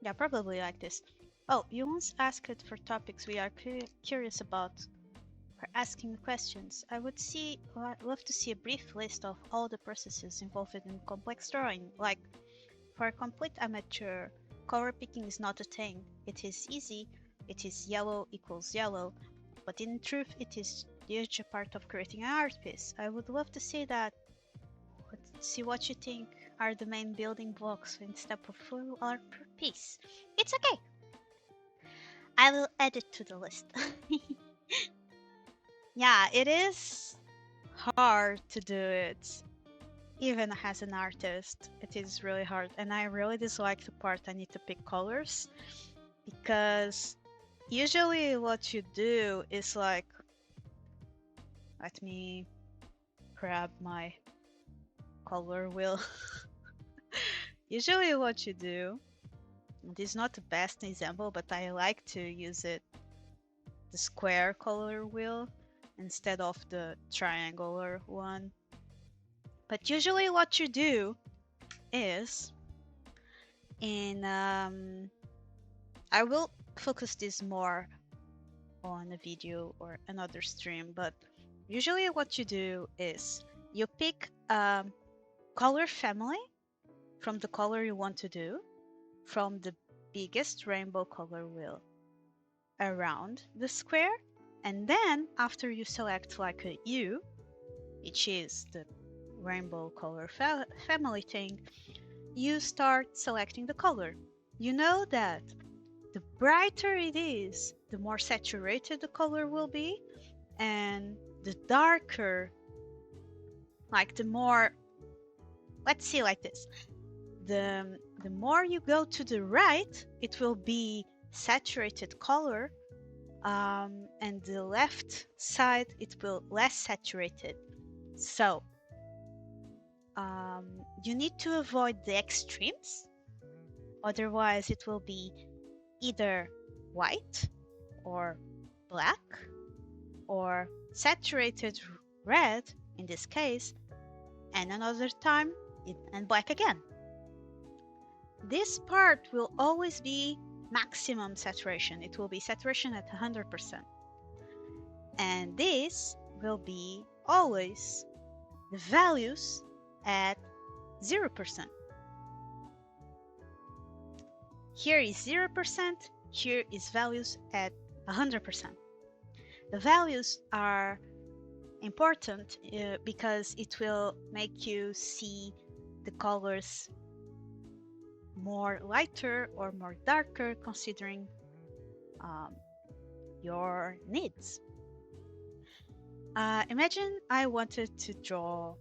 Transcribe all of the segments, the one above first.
Yeah, probably like this. Oh, you once asked for topics we are curious about for asking questions. I would love to see a brief list of all the processes involved in complex drawing. Like, for a complete amateur, color picking is not a thing. It is easy. It is yellow equals yellow. But in truth, it is the huge part of creating an art piece. I would love to see that. See what you think are the main building blocks in step of full art piece. It's okay. I will add it to the list. Yeah, it is hard to do it. Even as an artist, it is really hard. And I really dislike the part I need to pick colors. Because usually what you do is like... Let me grab my color wheel. Usually what you do... This is not the best example, but I like to use it, the square color wheel instead of the triangular one. But usually what you do is I will focus this more on a video or another stream, but usually what you do is you pick a color family from the color you want to do, from the biggest rainbow color wheel around the square, and then after you select like a U, which is the rainbow color family thing, you start selecting the color. You know that the brighter it is, the more saturated the color will be, and the darker, like the more, let's see like this, the more you go to the right, it will be saturated color, and the left side it will less saturated. So you need to avoid the extremes, otherwise it will be either white or black or saturated red in this case, and another time and black again. This part will always be maximum saturation. It will be saturation at 100%. And this will be always the values at 0%. Here is 0%, here is values at 100%. The values are important because it will make you see the colors more lighter or more darker considering your needs. Imagine I wanted to draw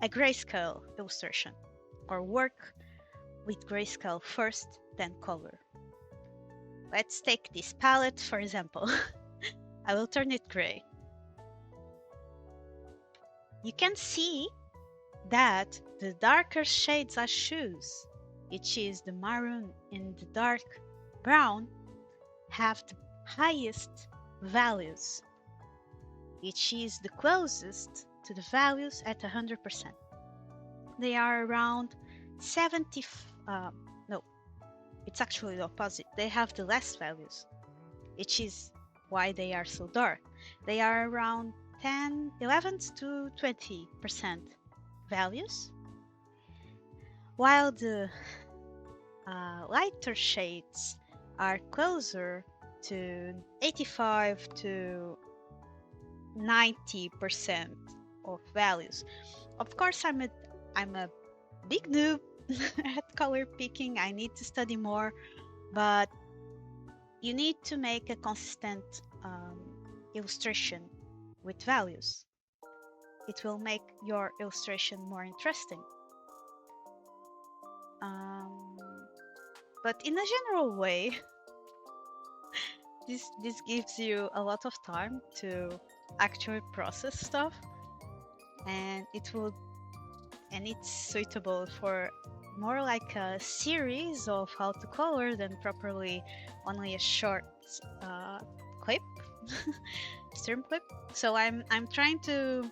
a grayscale illustration, or work with grayscale first, then color. Let's take this palette for example. I will turn it gray. You can see that the darker shades I choose, which is the maroon and the dark brown, have the highest values, which is the closest to the values at 100%. They are around 70, no, it's actually the opposite. They have the less values, which is why they are so dark. They are around 11 to 20% values, while the lighter shades are closer to 85 to 90% of values. Of course, I'm a big noob at color picking. I need to study more, but you need to make a consistent illustration with values. It will make your illustration more interesting. But in a general way, this gives you a lot of time to actually process stuff, and it's suitable for more like a series of how to color than properly only a short clip, stream clip. So I'm trying to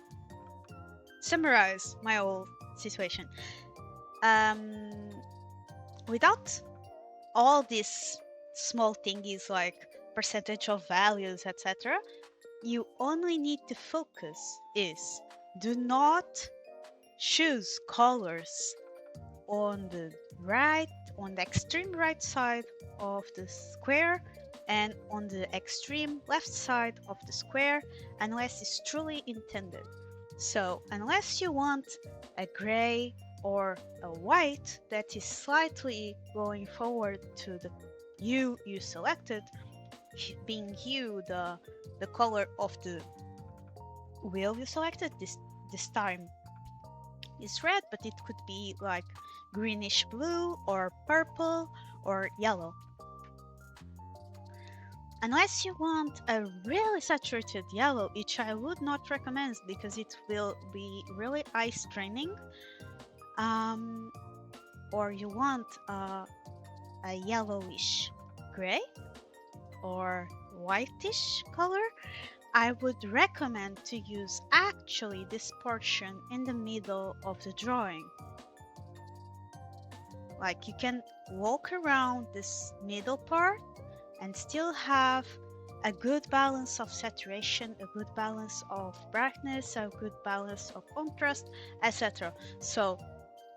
summarize my whole situation. without all these small thingies like percentage of values, etc., you only need to focus is do not choose colors on the extreme right side of the square and on the extreme left side of the square unless it's truly intended. So unless you want a gray or a white that is slightly going forward to the hue you selected, being hue the color of the wheel you selected, this time is red, but it could be like greenish blue or purple or yellow. Unless you want a really saturated yellow, which I would not recommend because it will be really eye straining, or you want a yellowish gray or whitish color, I would recommend to use actually this portion in the middle of the drawing. Like you can walk around this middle part and still have a good balance of saturation, a good balance of brightness, a good balance of contrast, etc. So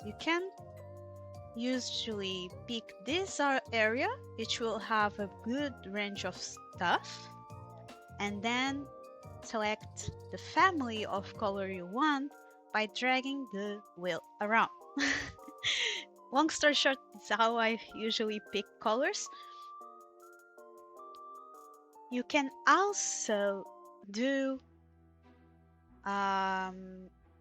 you can usually pick this area which will have a good range of stuff, and then select the family of color you want by dragging the wheel around. Long story short, it's how I usually pick colors. You can also do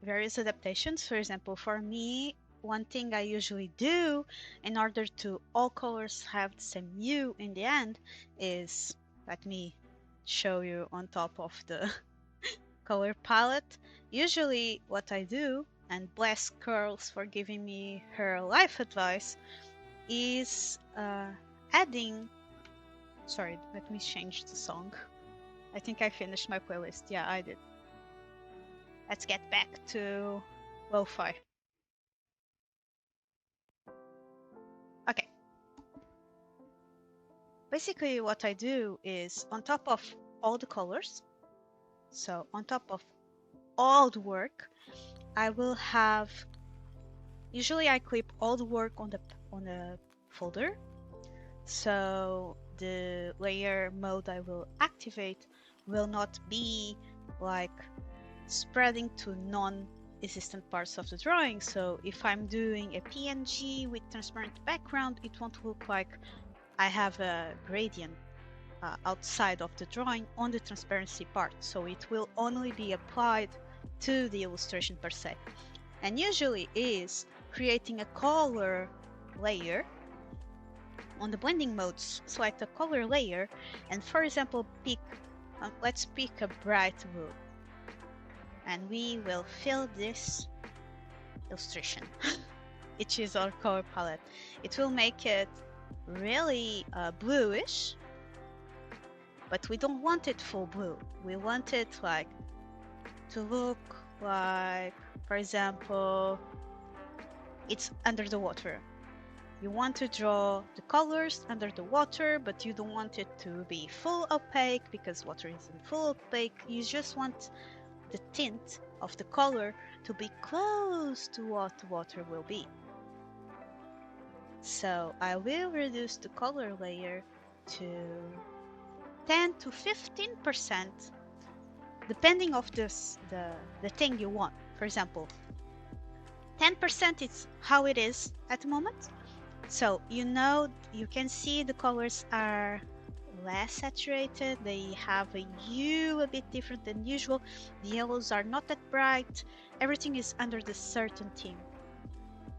various adaptations. For example, for me, one thing I usually do in order to all colors have the same hue in the end is, let me show you on top of the color palette. Usually what I do, and bless Curls for giving me her life advice, is adding, sorry, let me change the song. I think I finished my playlist. Yeah, I did. Let's get back to lo-fi. Okay. Basically what I do is on top of all the colors, so on top of all the work, I will have, usually I clip all the work on the folder. So the layer mode I will activate will not be like spreading to non-existent parts of the drawing. So if I'm doing a PNG with transparent background, it won't look like I have a gradient outside of the drawing on the transparency part. So it will only be applied to the illustration per se. And usually is creating a color layer. On the blending modes, select a color layer and, for example, let's pick a bright blue, and we will fill this illustration, which is our color palette. It will make it really bluish, but we don't want it full blue. We want it like to look like, for example, it's under the water. You want to draw the colors under the water, but you don't want it to be full opaque because water isn't full opaque. You just want the tint of the color to be close to what water will be. So I will reduce the color layer to 10 to 15%, depending of the thing you want. For example, 10% is how it is at the moment. So you can see the colors are less saturated, they have a hue a bit different than usual, the yellows are not that bright, everything is under the certain theme.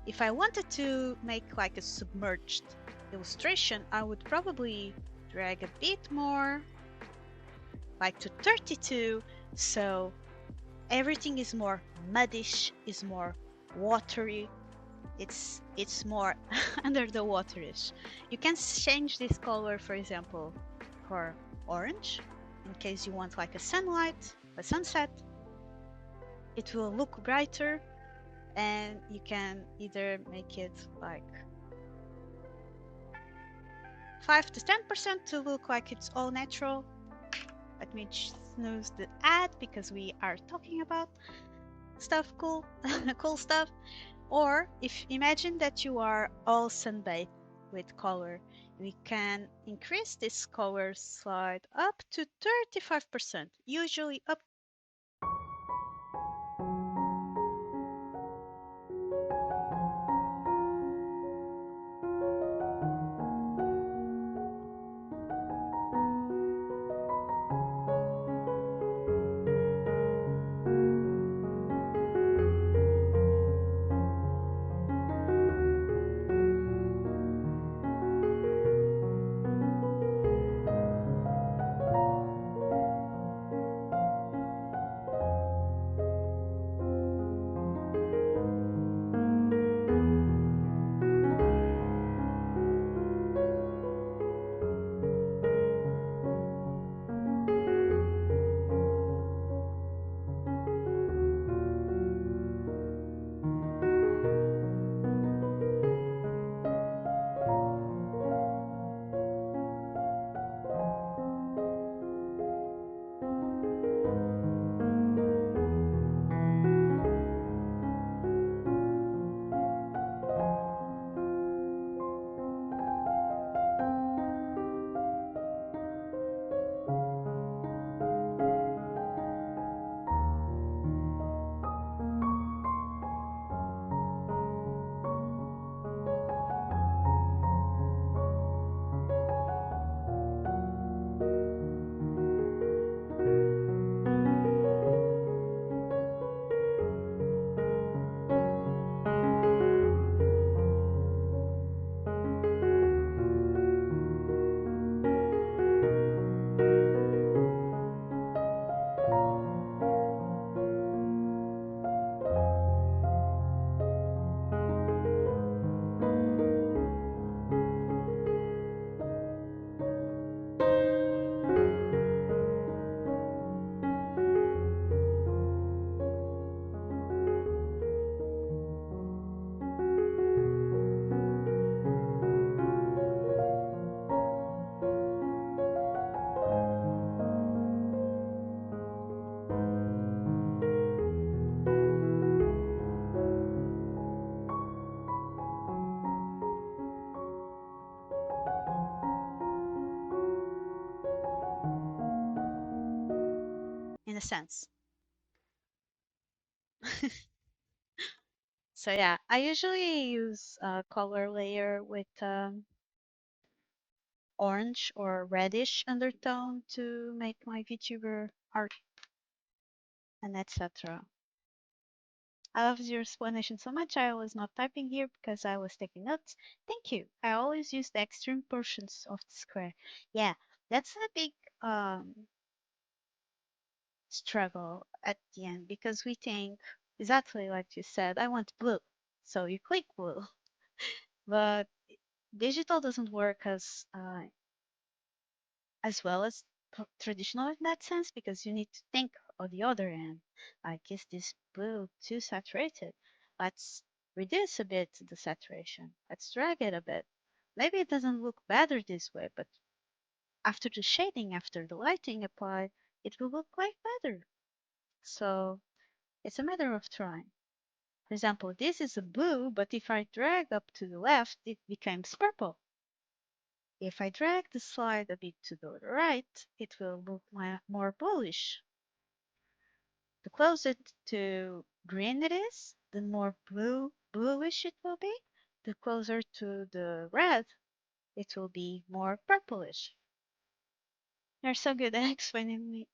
If I wanted to make like a submerged illustration, I would probably drag a bit more, like to 32, so everything is more muddish, is more watery. It's more under the waterish. You can change this color, for example, for orange, in case you want like a sunlight, a sunset. It will look brighter, and you can either make it like 5 to 10% to look like it's all natural. Let me snooze the ad because we are talking about stuff cool, cool stuff. Or if imagine that you are all sunbathed with color, we can increase this color slide up to 35%, usually up. In a sense. So yeah, I usually use a color layer with orange or reddish undertone to make my VTuber art and etc. I love your explanation so much. I was not typing here because I was taking notes. Thank you. I always use the extreme portions of the square. Yeah, that's a big struggle at the end because we think exactly like you said, I want blue. So you click blue. But digital doesn't work as well as traditional in that sense because you need to think on the other end. Like, is this blue too saturated? Let's reduce a bit the saturation. Let's drag it a bit. Maybe it doesn't look better this way, but after the shading, after the lighting applied, it will look like better. So it's a matter of trying. For example, this is a blue, but if I drag up to the left, it becomes purple. If I drag the slide a bit to the right, it will look more bluish. The closer to green it is, the more bluish it will be. The closer to the red, it will be more purplish. You're so good at explaining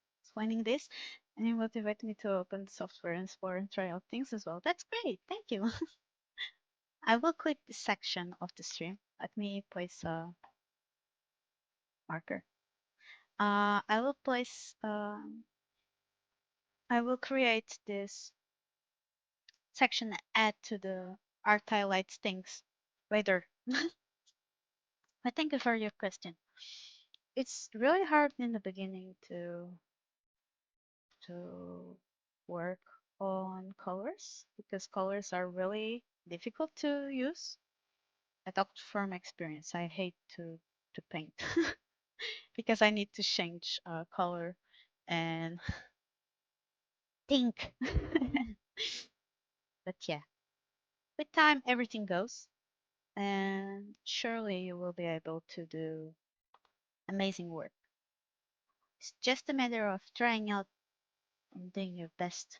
this, and you motivate me to open the software and explore and try out things as well. That's great. Thank you. I will clip this section of the stream. Let me place a marker. I will place. I will create this section add to the art highlights things later. But thank you for your question. It's really hard in the beginning to work on colors because colors are really difficult to use. I talked from experience. I hate to to paint because I need to change color and think. But yeah, with time, everything goes, and surely you will be able to do amazing work. It's just a matter of trying out and doing your best